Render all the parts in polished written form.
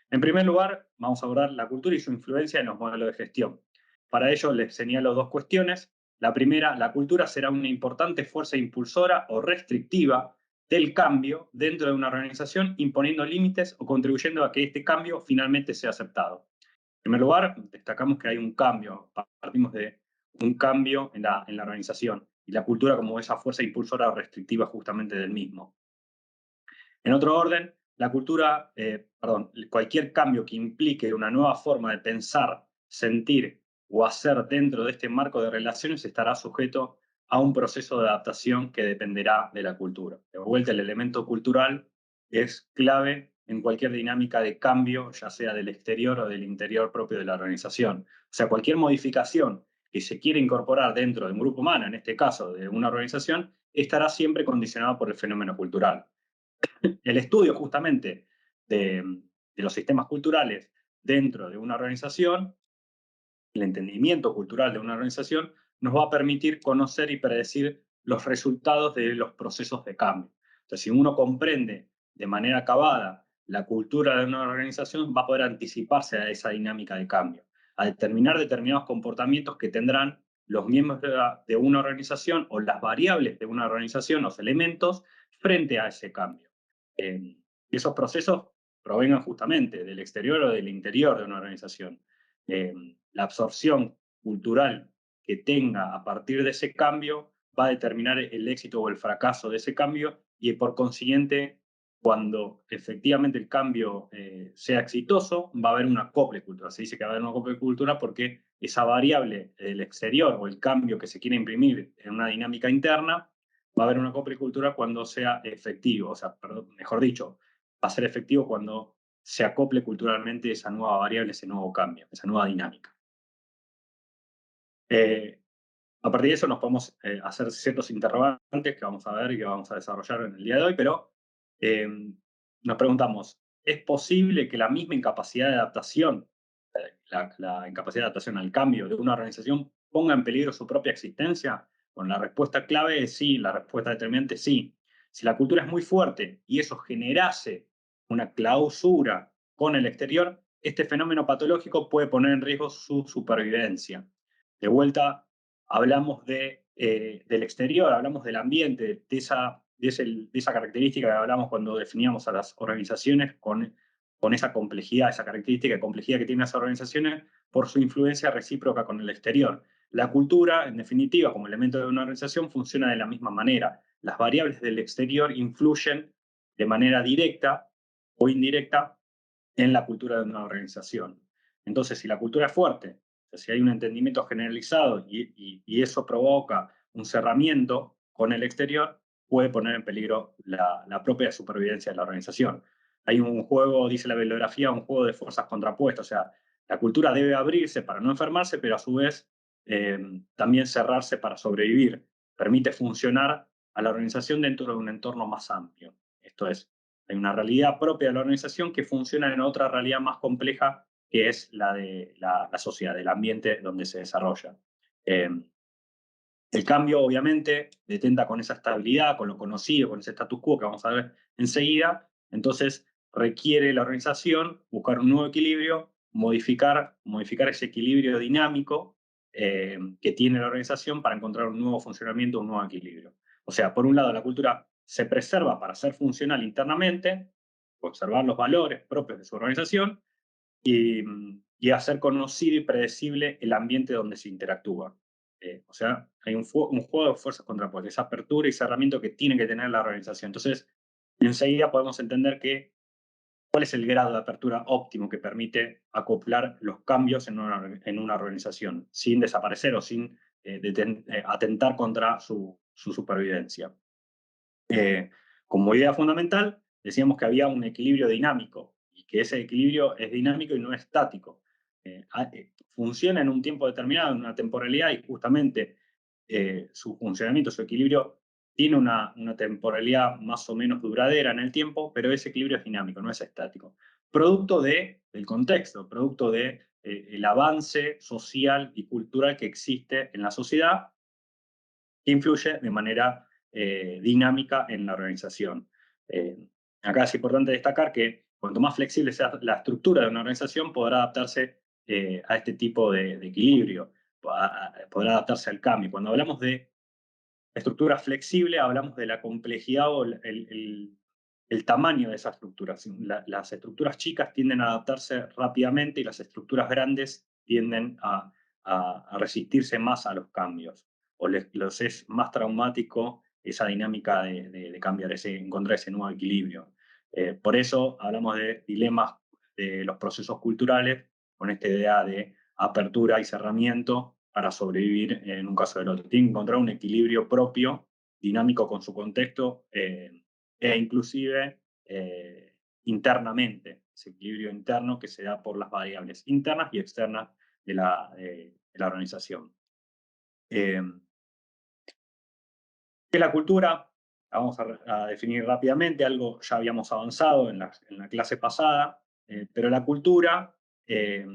En primer lugar, vamos a abordar la cultura y su influencia en los modelos de gestión. Para ello, les señalo dos cuestiones. La primera, la cultura será una importante fuerza impulsora o restrictiva del cambio dentro de una organización, imponiendo límites o contribuyendo a que este cambio finalmente sea aceptado. En primer lugar, destacamos que hay un cambio, partimos de un cambio en la organización y la cultura como esa fuerza impulsora o restrictiva justamente del mismo. En otro orden, la cultura, cualquier cambio que implique una nueva forma de pensar, sentir o hacer dentro de este marco de relaciones estará sujeto a un proceso de adaptación que dependerá de la cultura. De vuelta, el elemento cultural es clave en cualquier dinámica de cambio, ya sea del exterior o del interior propio de la organización. O sea, cualquier modificación que se quiera incorporar dentro de un grupo humano, en este caso de una organización, estará siempre condicionado por el fenómeno cultural. El estudio justamente de los sistemas culturales dentro de una organización, el entendimiento cultural de una organización, nos va a permitir conocer y predecir los resultados de los procesos de cambio. Entonces, si uno comprende de manera acabada la cultura de una organización, va a poder anticiparse a esa dinámica de cambio, a determinar determinados comportamientos que tendrán los miembros de una organización o las variables de una organización, los elementos, frente a ese cambio. Esos procesos provengan justamente del exterior o del interior de una organización. La absorción cultural que tenga a partir de ese cambio va a determinar el éxito o el fracaso de ese cambio y por consiguiente, cuando efectivamente el cambio sea exitoso, va a haber un acople cultural. Se dice que va a haber un acople cultural porque esa variable del exterior o el cambio que se quiere imprimir en una dinámica interna, va a haber un acople cultural cuando sea efectivo, o sea, perdón, mejor dicho, va a ser efectivo cuando se acople culturalmente esa nueva variable, ese nuevo cambio, esa nueva dinámica. Eh, a partir de eso nos podemos hacer ciertos interrogantes que vamos a ver y que vamos a desarrollar en el día de hoy, pero eh, nos preguntamos, ¿es posible que la misma incapacidad de adaptación, la incapacidad de adaptación al cambio de una organización ponga en peligro su propia existencia? Bueno, la respuesta clave es sí, la respuesta determinante es sí. Si la cultura es muy fuerte y eso generase una clausura con el exterior, este fenómeno patológico puede poner en riesgo su supervivencia. De vuelta, hablamos del exterior, hablamos del ambiente, de esa característica que hablamos cuando definíamos a las organizaciones con esa característica de complejidad que tienen las organizaciones por su influencia recíproca con el exterior. La cultura, en definitiva, como elemento de una organización, funciona de la misma manera. Las variables del exterior influyen de manera directa o indirecta en la cultura de una organización. Entonces, si la cultura es fuerte, si hay un entendimiento generalizado y eso provoca un cerramiento con el exterior, puede poner en peligro la propia supervivencia de la organización. Hay un juego, dice la bibliografía, un juego de fuerzas contrapuestas, o sea, la cultura debe abrirse para no enfermarse, pero a su vez también cerrarse para sobrevivir. Permite funcionar a la organización dentro de un entorno más amplio. Esto es, hay una realidad propia de la organización que funciona en otra realidad más compleja, que es la de la sociedad, el ambiente donde se desarrolla. Eh, el cambio, obviamente, detenta con esa estabilidad, con lo conocido, con ese status quo que vamos a ver enseguida. Entonces, requiere la organización buscar un nuevo equilibrio, modificar ese equilibrio dinámico que tiene la organización para encontrar un nuevo funcionamiento, un nuevo equilibrio. O sea, por un lado, la cultura se preserva para ser funcional internamente, conservar los valores propios de su organización y, y hacer conocido y predecible el ambiente donde se interactúa. O sea, hay un juego de fuerzas contrapuestas, esa apertura y cerramiento que tiene que tener la organización. Entonces, enseguida podemos entender cuál es el grado de apertura óptimo que permite acoplar los cambios en una organización, sin desaparecer o sin atentar contra su supervivencia. Eh, Como idea fundamental, decíamos que había un equilibrio dinámico y que ese equilibrio es dinámico y no estático. Funciona en un tiempo determinado, en una temporalidad, y justamente su funcionamiento, su equilibrio, tiene una temporalidad más o menos duradera en el tiempo, pero ese equilibrio es dinámico, no es estático. Producto del contexto, producto del avance social y cultural que existe en la sociedad, que influye de manera dinámica en la organización. Acá es importante destacar que Cuanto más flexible sea la estructura de una organización, podrá adaptarse a este tipo de equilibrio, podrá adaptarse al cambio. Cuando hablamos de estructura flexible, hablamos de la complejidad o el tamaño de esa estructura. Las estructuras chicas tienden a adaptarse rápidamente y las estructuras grandes tienden a resistirse más a los cambios, o les es más traumático esa dinámica de cambiar, encontrar ese nuevo equilibrio. Por eso hablamos de dilemas de los procesos culturales, con esta idea de apertura y cerramiento para sobrevivir en un caso del otro. Tiene que encontrar un equilibrio propio, dinámico con su contexto, e inclusive internamente, ese equilibrio interno que se da por las variables internas y externas de la organización. ¿Qué es la cultura? La vamos a definir rápidamente, algo ya habíamos avanzado en la clase pasada, pero la cultura, eh,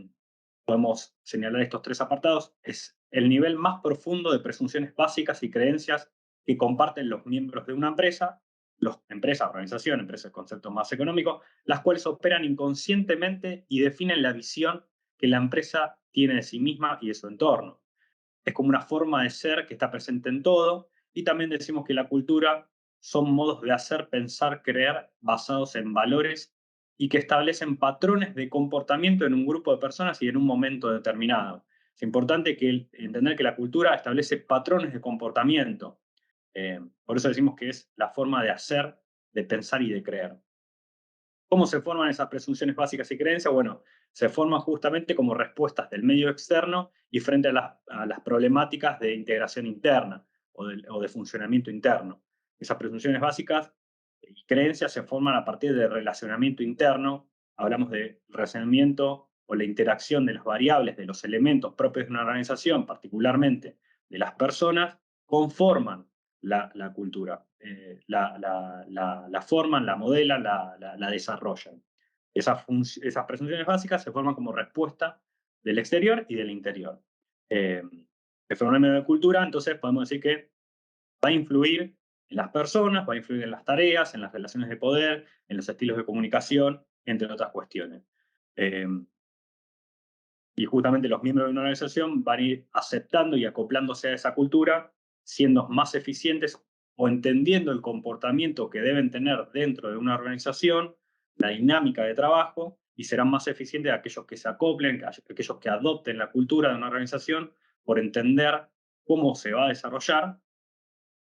podemos señalar estos tres apartados, es el nivel más profundo de presunciones básicas y creencias que comparten los miembros de una empresa, organización, empresa es concepto más económico, las cuales operan inconscientemente y definen la visión que la empresa tiene de sí misma y de su entorno. Es como una forma de ser que está presente en todo, y también decimos que la cultura son modos de hacer, pensar, creer basados en valores y que establecen patrones de comportamiento en un grupo de personas y en un momento determinado. Es importante entender que la cultura establece patrones de comportamiento. Por eso decimos que es la forma de hacer, de pensar y de creer. ¿Cómo se forman esas presunciones básicas y creencias? Bueno, se forman justamente como respuestas del medio externo y frente a las problemáticas de integración interna o de funcionamiento interno. Esas presunciones básicas y creencias se forman a partir del relacionamiento interno. Hablamos de relacionamiento o la interacción de las variables, de los elementos propios de una organización, particularmente de las personas, conforman la cultura. La forman, la modelan, la desarrollan. Esas presunciones básicas se forman como respuesta del exterior y del interior. El fenómeno de cultura, entonces, podemos decir que va a influir en las personas, va a influir en las tareas, en las relaciones de poder, en los estilos de comunicación, entre otras cuestiones. Eh, y justamente los miembros de una organización van a ir aceptando y acoplándose a esa cultura, siendo más eficientes o entendiendo el comportamiento que deben tener dentro de una organización, la dinámica de trabajo, y serán más eficientes aquellos que se acoplen, aquellos que adopten la cultura de una organización, por entender cómo se va a desarrollar,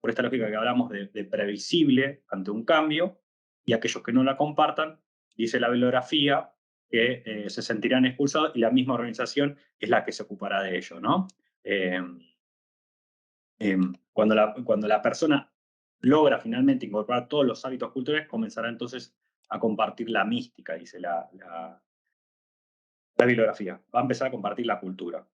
por esta lógica que hablamos de previsible ante un cambio, y aquellos que no la compartan, dice la bibliografía, que se sentirán expulsados y la misma organización es la que se ocupará de ello, ¿no? Eh, cuando la persona logra finalmente incorporar todos los hábitos culturales, comenzará entonces a compartir la mística, dice la bibliografía. Va a empezar a compartir la cultura.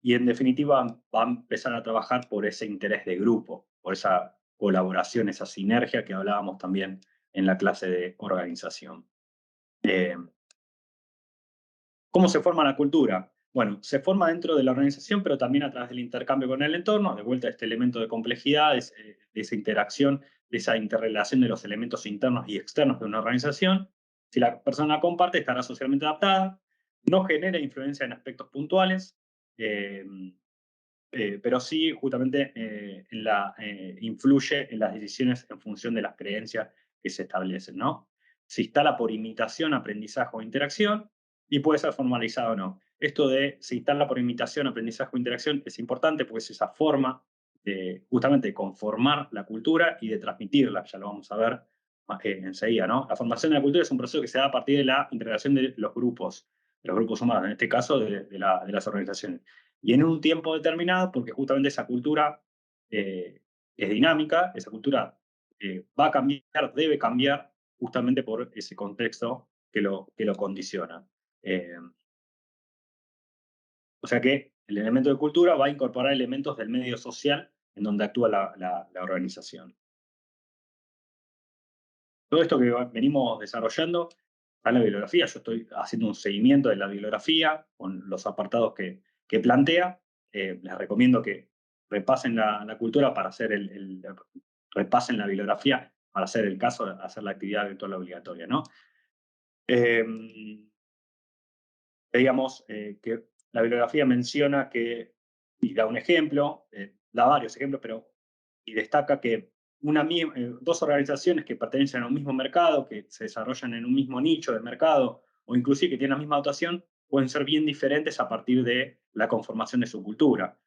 Y en definitiva va a empezar a trabajar por ese interés de grupo, por esa colaboración, esa sinergia que hablábamos también en la clase de organización. Eh, ¿Cómo se forma la cultura? Bueno, se forma dentro de la organización, pero también a través del intercambio con el entorno, de vuelta a este elemento de complejidad, de esa interacción, de esa interrelación de los elementos internos y externos de una organización. Si la persona comparte, estará socialmente adaptada, no genera influencia en aspectos puntuales, eh, pero sí justamente influye en las decisiones en función de las creencias que se establecen, ¿no? Se instala por imitación, aprendizaje o interacción, y puede ser formalizado o no. Esto de se instala por imitación, aprendizaje o interacción es importante porque es esa forma de justamente conformar la cultura y de transmitirla, ya lo vamos a ver enseguida, ¿no? La formación de la cultura es un proceso que se da a partir de la integración de los grupos humanos, en este caso de las organizaciones. Y en un tiempo determinado, porque justamente esa cultura es dinámica, esa cultura va a cambiar, debe cambiar, justamente por ese contexto que lo condiciona. Eh, o sea que el elemento de cultura va a incorporar elementos del medio social en donde actúa la organización. Todo esto que venimos desarrollando está en la bibliografía. Yo estoy haciendo un seguimiento de la bibliografía con los apartados que plantea. Les recomiendo que repasen la cultura para hacer repasen la bibliografía para hacer el caso de hacer la actividad virtual obligatoria, ¿no? Veíamos que la bibliografía menciona que, y da un ejemplo, da varios ejemplos, pero y destaca que dos organizaciones que pertenecen a un mismo mercado, que se desarrollan en un mismo nicho de mercado, o inclusive que tienen la misma dotación, pueden ser bien diferentes a partir de la conformación de su cultura.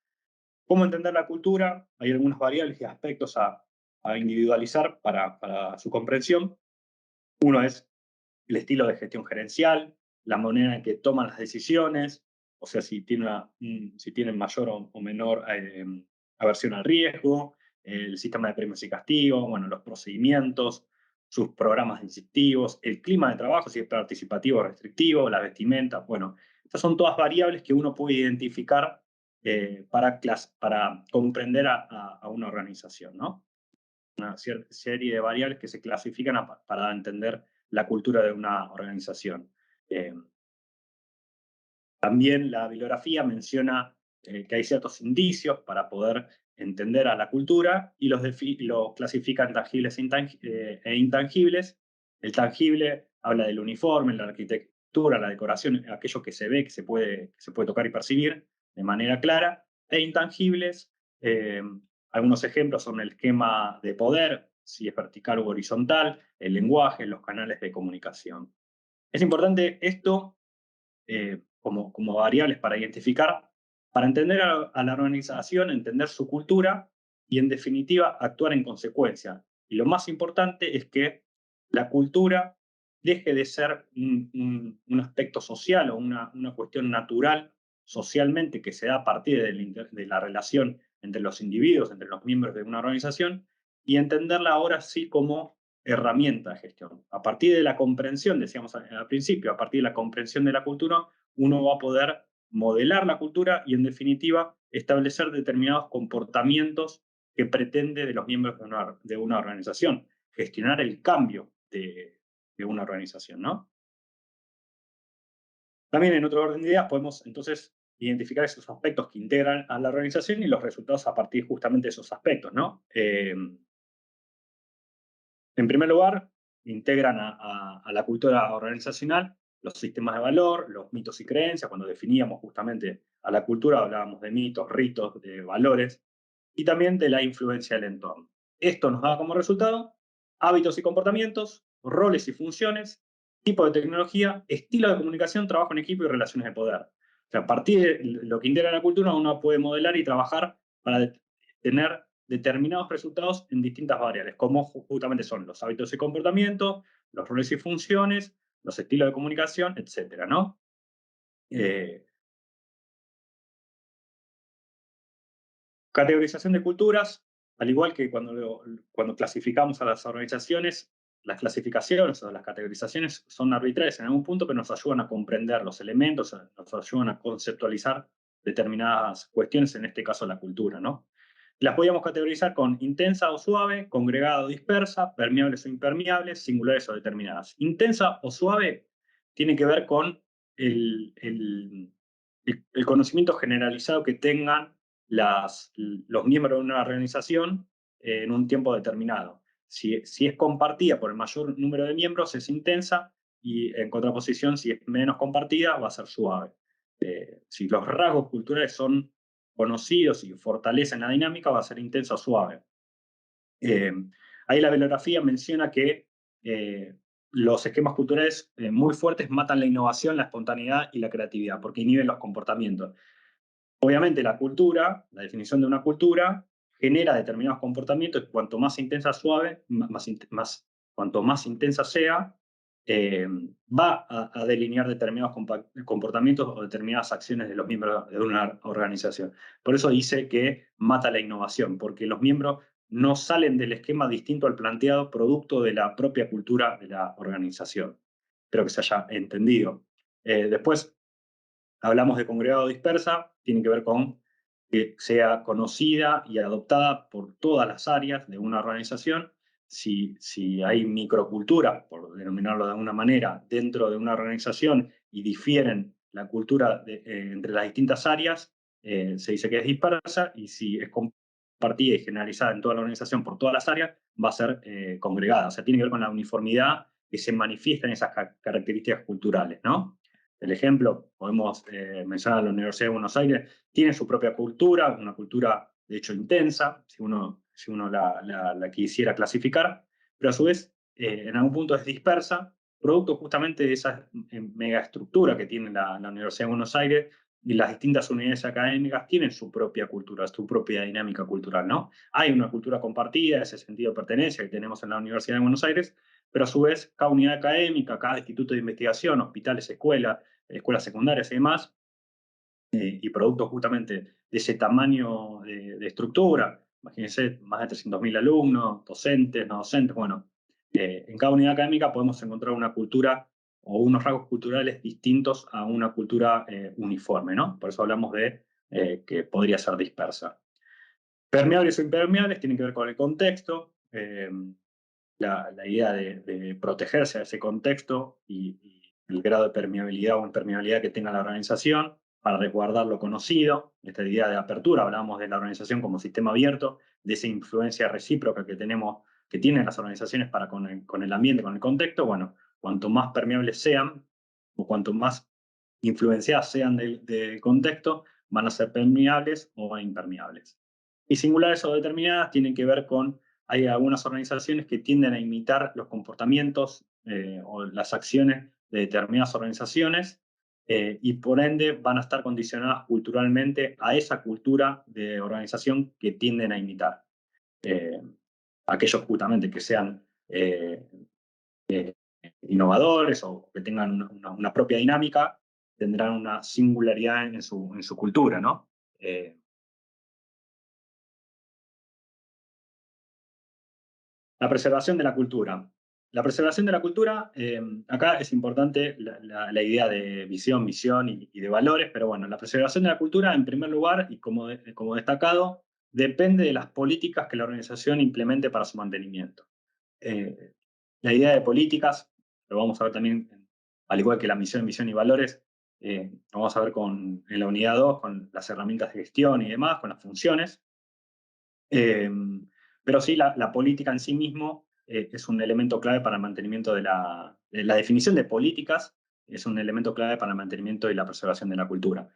¿Cómo entender la cultura? Hay algunas variables y aspectos a individualizar para su comprensión. Uno es el estilo de gestión gerencial, la manera en que toman las decisiones, o sea, si tienen mayor o menor aversión al riesgo, el sistema de premios y castigos, bueno, los procedimientos, sus programas incentivos, el clima de trabajo, si es participativo o restrictivo, la vestimenta, bueno, estas son todas variables que uno puede identificar para comprender a una organización, ¿no? Una serie de variables que se clasifican para entender la cultura de una organización. Eh, También la bibliografía menciona que hay ciertos indicios para poder entender a la cultura y los clasifica en tangibles e intangibles. El tangible habla del uniforme, la arquitectura, la decoración, aquello que se ve, que se puede tocar y percibir de manera clara. E intangibles, eh, algunos ejemplos son el esquema de poder, si es vertical o horizontal, el lenguaje, los canales de comunicación. Es importante esto como variables para identificar, para entender a la organización, entender su cultura y, en definitiva, actuar en consecuencia. Y lo más importante es que la cultura deje de ser un aspecto social o una cuestión natural socialmente que se da a partir de la relación entre los individuos, entre los miembros de una organización, y entenderla ahora sí como herramienta de gestión. A partir de la comprensión, decíamos al principio, a partir de la comprensión de la cultura, uno va a poder modelar la cultura y, en definitiva, establecer determinados comportamientos que pretende de los miembros de una organización, gestionar el cambio de una organización, ¿no? También, en otro orden de ideas, podemos entonces identificar esos aspectos que integran a la organización y los resultados a partir justamente de esos aspectos, ¿no? En primer lugar, integran a la cultura organizacional los sistemas de valor, los mitos y creencias. Cuando definíamos justamente a la cultura, hablábamos de mitos, ritos, de valores, y también de la influencia del entorno. Esto nos da como resultado hábitos y comportamientos, roles y funciones, tipo de tecnología, estilo de comunicación, trabajo en equipo y relaciones de poder. O sea, a partir de lo que integra la cultura, uno puede modelar y trabajar para tener determinados resultados en distintas variables, como justamente son los hábitos y comportamientos, los roles y funciones, los estilos de comunicación, etcétera, ¿no? Eh, Categorización de culturas, al igual que cuando clasificamos a las organizaciones, las clasificaciones o las categorizaciones son arbitrarias en algún punto, pero nos ayudan a comprender los elementos, nos ayudan a conceptualizar determinadas cuestiones, en este caso la cultura, ¿no? Las podíamos categorizar con intensa o suave, congregada o dispersa, permeables o impermeables, singulares o determinadas. Intensa o suave tiene que ver con el conocimiento generalizado que tengan los miembros de una organización en un tiempo determinado. Si es compartida por el mayor número de miembros, es intensa, y en contraposición, si es menos compartida, va a ser suave. Si los rasgos culturales son conocidos y fortalecen la dinámica, va a ser intensa o suave. Eh, Ahí la bibliografía menciona que los esquemas culturales muy fuertes matan la innovación, la espontaneidad y la creatividad, porque inhiben los comportamientos. Obviamente la cultura, la definición de una cultura, genera determinados comportamientos, y cuanto más intensa suave, cuanto más intensa sea, va a delinear determinados comportamientos o determinadas acciones de los miembros de una organización. Por eso dice que mata la innovación, porque los miembros no salen del esquema distinto al planteado, producto de la propia cultura de la organización. Espero que se haya entendido. Después, hablamos de congregado dispersa, tiene que ver con que sea conocida y adoptada por todas las áreas de una organización. Si hay microcultura, por denominarlo de alguna manera, dentro de una organización y difieren la cultura entre las distintas áreas, se dice que es dispersa, y si es compartida y generalizada en toda la organización por todas las áreas, va a ser congregada. O sea, tiene que ver con la uniformidad que se manifiestan esas características culturales, ¿no? El ejemplo, podemos mencionar la Universidad de Buenos Aires, tiene su propia cultura, una cultura de hecho intensa, si uno la quisiera clasificar, pero a su vez en algún punto es dispersa, producto justamente de esa megaestructura que tiene la Universidad de Buenos Aires, y las distintas unidades académicas tienen su propia cultura, su propia dinámica cultural, ¿no? Hay una cultura compartida, ese sentido de pertenencia que tenemos en la Universidad de Buenos Aires, pero a su vez cada unidad académica, cada instituto de investigación, hospitales, escuelas secundarias y demás, y producto justamente de ese tamaño de estructura, imagínense, más de 300.000 alumnos, docentes, no docentes, bueno, en cada unidad académica podemos encontrar una cultura o unos rasgos culturales distintos a una cultura uniforme, ¿no? Por eso hablamos de que podría ser dispersa. Permeables o impermeables tienen que ver con el contexto, la idea de protegerse a ese contexto y el grado de permeabilidad o impermeabilidad que tenga la organización para resguardar lo conocido. Esta idea de apertura, hablábamos de la organización como sistema abierto, de esa influencia recíproca que tenemos, que tienen las organizaciones para con el ambiente, con el contexto. Bueno, cuanto más permeables sean, o cuanto más influenciadas sean del contexto, van a ser permeables o impermeables. Y singulares o determinadas tienen que ver con, hay algunas organizaciones que tienden a imitar los comportamientos o las acciones de determinadas organizaciones y por ende van a estar condicionadas culturalmente a esa cultura de organización que tienden a imitar. Eh, Aquellos justamente que sean eh, innovadores o que tengan una propia dinámica tendrán una singularidad en su cultura, ¿no? La preservación de la cultura. La preservación de la cultura, acá es importante la idea de visión, misión y de valores, pero bueno, la preservación de la cultura, en primer lugar, y como destacado, depende de las políticas que la organización implemente para su mantenimiento. Eh, la idea de políticas, lo vamos a ver también, al igual que la misión, misión y valores, lo vamos a ver en la unidad 2 con las herramientas de gestión y demás, con las funciones. Eh, pero sí, la política en sí mismo es un elemento clave para el mantenimiento de la definición de políticas, es un elemento clave para el mantenimiento y la preservación de la cultura.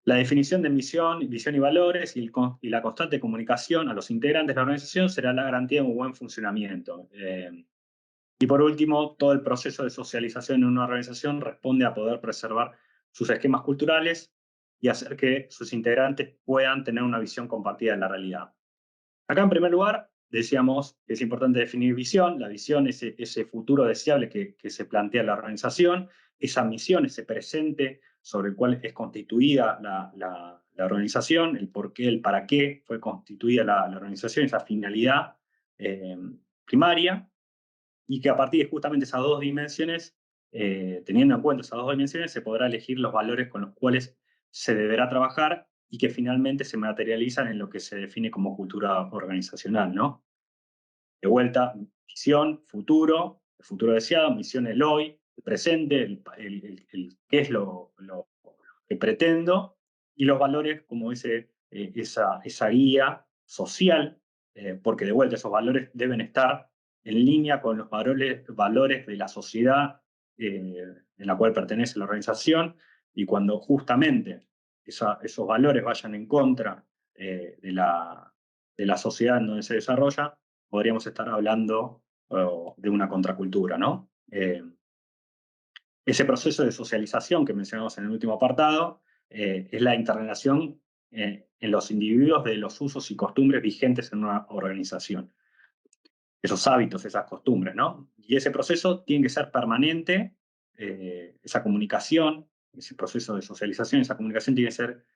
La definición de misión, visión y valores y la constante comunicación a los integrantes de la organización será la garantía de un buen funcionamiento. Y por último, todo el proceso de socialización en una organización responde a poder preservar sus esquemas culturales y hacer que sus integrantes puedan tener una visión compartida de la realidad. Acá, en primer lugar, decíamos que es importante definir visión. La visión es ese futuro deseable que se plantea la organización, esa misión, ese presente sobre el cual es constituida la organización, el por qué, el para qué fue constituida la organización, esa finalidad eh, primaria, y que a partir de justamente esas dos dimensiones, teniendo en cuenta esas dos dimensiones, se podrá elegir los valores con los cuales se deberá trabajar y que finalmente se materializan en lo que se define como cultura organizacional, ¿no? De vuelta, visión, futuro, el futuro deseado, misión el hoy, el presente, el qué es lo que pretendo, y los valores como esa guía social, porque de vuelta esos valores deben estar en línea con los valores de la sociedad en la cual pertenece la organización, y cuando justamente esos valores vayan en contra de la sociedad en donde se desarrolla, podríamos estar hablando de una contracultura, ¿no? Ese proceso de socialización que mencionamos en el último apartado es la interrelación en los individuos de los usos y costumbres vigentes en una organización. Esos hábitos, esas costumbres, ¿no? Y ese proceso tiene que ser permanente, esa comunicación, ese proceso de socialización, esa comunicación tiene que ser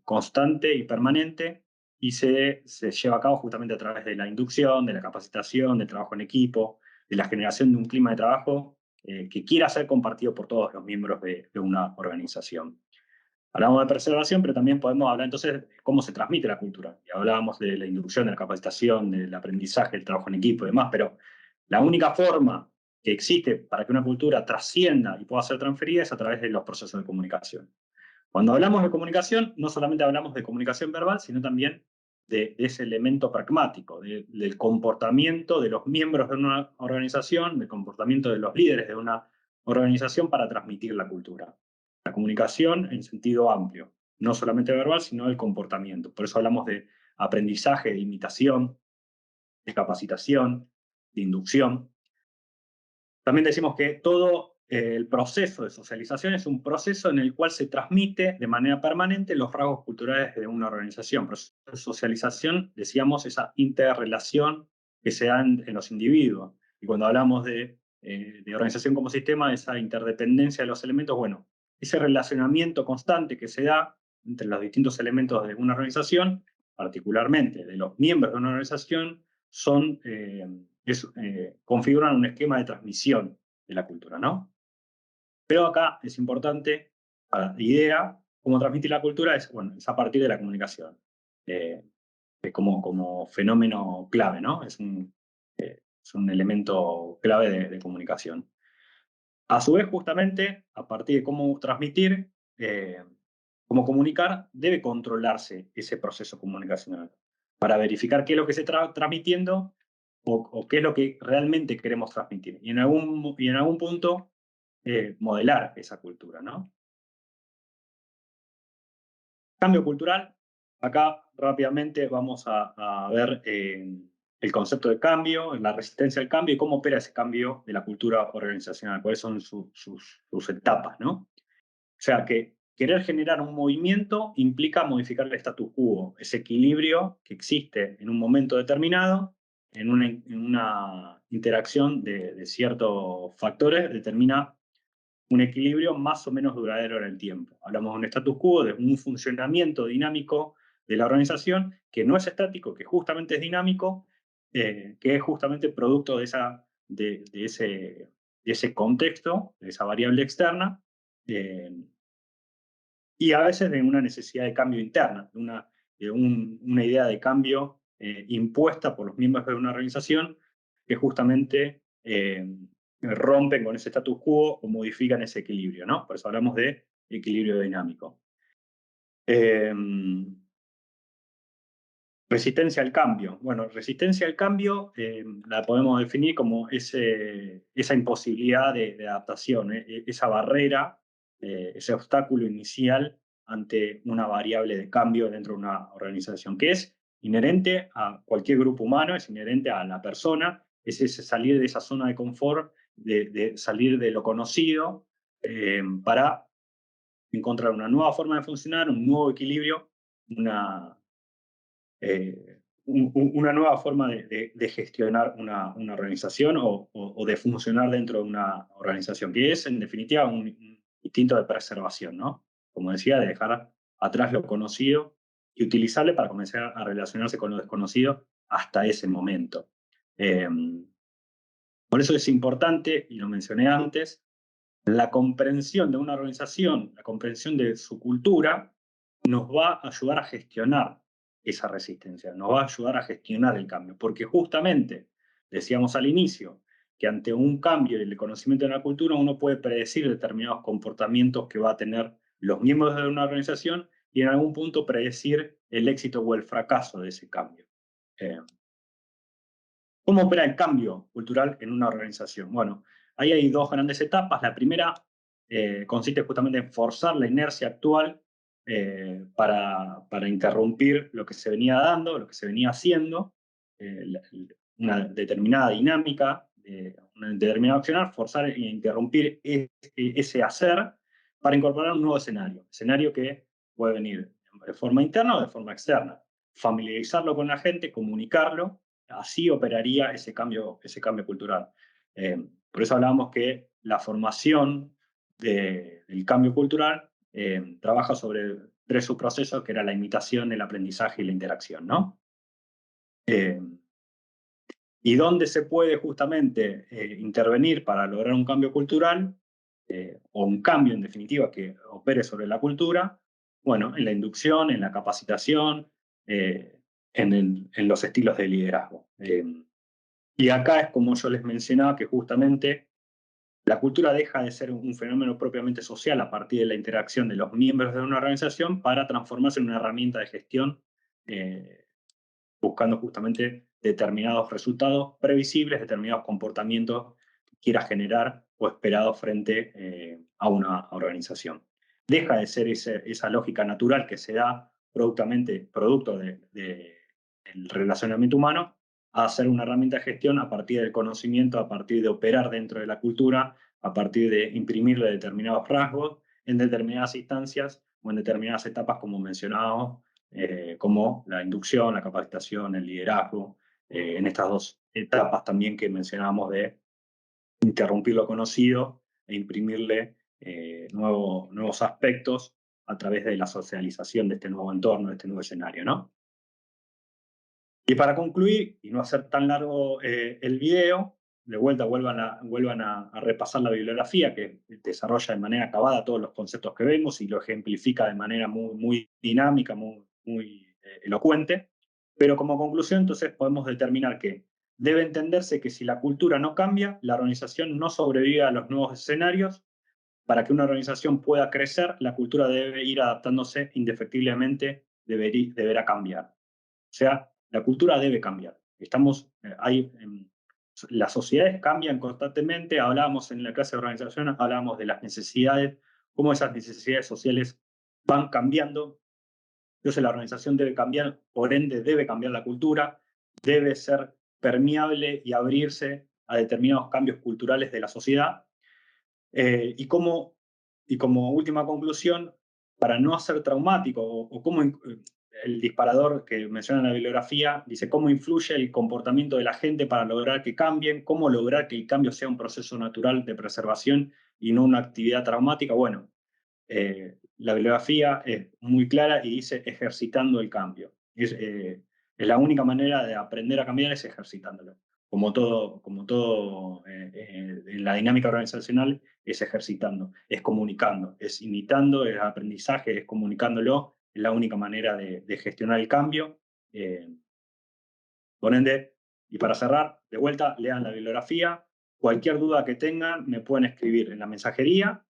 constante y permanente, y se lleva a cabo justamente a través de la inducción, de la capacitación, del trabajo en equipo, de la generación de un clima de trabajo que quiera ser compartido por todos los miembros de una organización. Hablamos de preservación, pero también podemos hablar entonces de cómo se transmite la cultura. Y hablábamos de la inducción, de la capacitación, del aprendizaje, del trabajo en equipo y demás, pero la única forma que existe para que una cultura trascienda y pueda ser transferida es a través de los procesos de comunicación. Cuando hablamos de comunicación, no solamente hablamos de comunicación verbal, sino también de ese elemento pragmático, del comportamiento de los miembros de una organización, del comportamiento de los líderes de una organización para transmitir la cultura. La comunicación en sentido amplio, no solamente verbal, sino el comportamiento. Por eso hablamos de aprendizaje, de imitación, de capacitación, de inducción. También decimos que todo el proceso de socialización es un proceso en el cual se transmite de manera permanente los rasgos culturales de una organización. Proceso de socialización, decíamos, esa interrelación que se da en los individuos. Y cuando hablamos de organización como sistema, esa interdependencia de los elementos, bueno, ese relacionamiento constante que se da entre los distintos elementos de una organización, particularmente de los miembros de una organización, configuran un esquema de transmisión de la cultura, ¿no? Pero acá es importante, la idea, cómo transmitir la cultura es, bueno, es a partir de la comunicación, como fenómeno clave, ¿no? Es un elemento clave de comunicación. A su vez, justamente, a partir de cómo transmitir, cómo comunicar, debe controlarse ese proceso comunicacional para verificar qué es lo que se está transmitiendo o qué es lo que realmente queremos transmitir. Y en algún punto, modelar esa cultura, ¿no? Cambio cultural. Acá rápidamente vamos a ver el concepto de cambio, la resistencia al cambio y cómo opera ese cambio de la cultura organizacional, cuáles son sus etapas, ¿no? O sea, que querer generar un movimiento implica modificar el status quo, ese equilibrio que existe en un momento determinado, en una interacción de ciertos factores, determina un equilibrio más o menos duradero en el tiempo. Hablamos de un status quo, de un funcionamiento dinámico de la organización que no es estático, que justamente es dinámico, que es justamente producto de ese contexto, de esa variable externa, eh, y a veces de una necesidad de cambio interna, de una idea de cambio impuesta por los miembros de una organización que justamente rompen con ese status quo o modifican ese equilibrio, ¿no? Por eso hablamos de equilibrio dinámico. Eh, Resistencia al cambio. Bueno, resistencia al cambio la podemos definir como esa imposibilidad de adaptación, esa barrera, ese obstáculo inicial ante una variable de cambio dentro de una organización, que es inherente a cualquier grupo humano, es inherente a la persona, es ese salir de esa zona de confort, de salir de lo conocido, para encontrar una nueva forma de funcionar, un nuevo equilibrio, una nueva forma de gestionar una organización o de funcionar dentro de una organización, que es, en definitiva, un instinto de preservación, ¿no? Como decía, de dejar atrás lo conocido y utilizarle para comenzar a relacionarse con lo desconocido hasta ese momento. Eh, por eso es importante, y lo mencioné antes, la comprensión de una organización, la comprensión de su cultura, nos va a ayudar a gestionar esa resistencia, nos va a ayudar a gestionar el cambio, porque justamente, decíamos al inicio, que ante un cambio en el conocimiento de la cultura uno puede predecir determinados comportamientos que va a tener los miembros de una organización y en algún punto predecir el éxito o el fracaso de ese cambio. ¿Cómo opera el cambio cultural en una organización? Bueno, ahí hay dos grandes etapas. La primera consiste justamente en forzar la inercia actual para interrumpir lo que se venía dando, lo que se venía haciendo, una determinada dinámica, un determinado accionar, forzar e interrumpir ese hacer para incorporar un nuevo escenario que puede venir de forma interna o de forma externa. Familiarizarlo con la gente, comunicarlo. Así operaría ese cambio cultural. Por eso hablábamos que la formación del cambio cultural trabaja sobre tres subprocesos, que era la imitación, el aprendizaje y la interacción, ¿no? Y dónde se puede justamente intervenir para lograr un cambio cultural, o un cambio en definitiva que opere sobre la cultura, bueno, en la inducción, en la capacitación, en los estilos de liderazgo. Y acá es como yo les mencionaba que justamente la cultura deja de ser un fenómeno propiamente social a partir de la interacción de los miembros de una organización para transformarse en una herramienta de gestión buscando justamente determinados resultados previsibles, determinados comportamientos que quiera generar o esperado frente a una organización. Deja de ser esa lógica natural que se da producto del relacionamiento humano a ser una herramienta de gestión a partir del conocimiento, a partir de operar dentro de la cultura, a partir de imprimirle determinados rasgos en determinadas instancias o en determinadas etapas, como mencionábamos, como la inducción, la capacitación, el liderazgo, en estas dos etapas también que mencionábamos de interrumpir lo conocido e imprimirle nuevos aspectos a través de la socialización de este nuevo entorno, de este nuevo escenario, ¿no? Y para concluir, y no hacer tan largo el video, de vuelta vuelvan a repasar la bibliografía que desarrolla de manera acabada todos los conceptos que vemos y lo ejemplifica de manera muy dinámica, muy elocuente. Pero como conclusión, entonces podemos determinar que debe entenderse que si la cultura no cambia, la organización no sobrevive a los nuevos escenarios. Para que una organización pueda crecer, la cultura debe ir adaptándose indefectiblemente, deberá cambiar. O sea, la cultura debe cambiar. Las sociedades cambian constantemente. Hablábamos en la clase de organización, hablábamos de las necesidades, cómo esas necesidades sociales van cambiando. Entonces la organización debe cambiar, por ende debe cambiar la cultura, debe ser permeable y abrirse a determinados cambios culturales de la sociedad. Y como última conclusión, para no hacer traumático, o cómo el disparador que menciona en la bibliografía dice cómo influye el comportamiento de la gente para lograr que cambien, cómo lograr que el cambio sea un proceso natural de preservación y no una actividad traumática. Bueno, la bibliografía es muy clara y dice ejercitando el cambio. Es la única manera de aprender a cambiar es ejercitándolo. Como todo en la dinámica organizacional es ejercitando, es comunicando, es imitando, es aprendizaje, es comunicándolo. Es la única manera de gestionar el cambio. Eh, por ende, y para cerrar, de vuelta, lean la bibliografía. Cualquier duda que tengan, me pueden escribir en la mensajería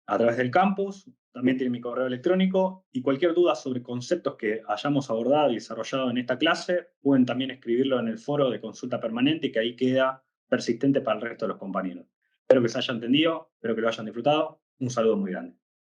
a través del campus, también tiene mi correo electrónico, y cualquier duda sobre conceptos que hayamos abordado y desarrollado en esta clase, pueden también escribirlo en el foro de consulta permanente, que ahí queda persistente para el resto de los compañeros. Espero que se haya entendido, espero que lo hayan disfrutado. Un saludo muy grande.